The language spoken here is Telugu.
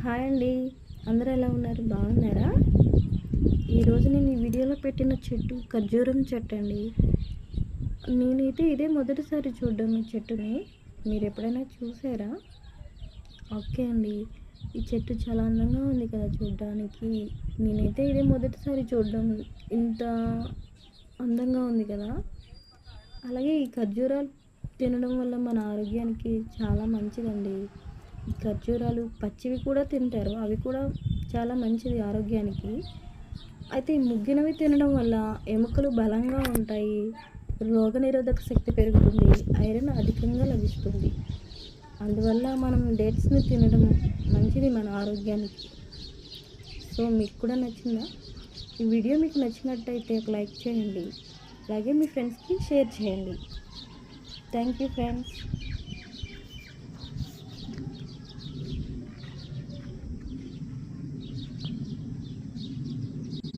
హాయ్ అండి. అందరూ ఎలా ఉన్నారు? బాగున్నారా? ఈరోజు నేను ఈ వీడియోలో పెట్టిన చెట్టు ఖర్జూరం చెట్టు అండి. నేనైతే ఇదే మొదటిసారి చూడడం ఈ చెట్టుని. మీరు ఎప్పుడైనా చూసారా? ఓకే అండి. ఈ చెట్టు చాలా అందంగా ఉంది కదా చూడడానికి. నేనైతే ఇదే మొదటిసారి చూడడం. ఇంత అందంగా ఉంది కదా. అలాగే ఈ ఖర్జూరాలు తినడం వల్ల మన ఆరోగ్యానికి చాలా మంచిదండి. ఈ ఖర్జూరాలు పచ్చివి కూడా తింటారు, అవి కూడా చాలా మంచిది ఆరోగ్యానికి. అయితే ఈ ముగ్గినవి తినడం వల్ల ఎముకలు బలంగా ఉంటాయి, రోగనిరోధక శక్తి పెరుగుతుంది, ఐరన్ అధికంగా లభిస్తుంది. అందువల్ల మనం డేట్స్ని తినడం మంచిది మన ఆరోగ్యానికి. సో మీకు కూడా నచ్చిందా? ఈ వీడియో మీకు నచ్చినట్టయితే ఒక లైక్ చేయండి, అలాగే మీ ఫ్రెండ్స్కి షేర్ చేయండి. Thank you friends.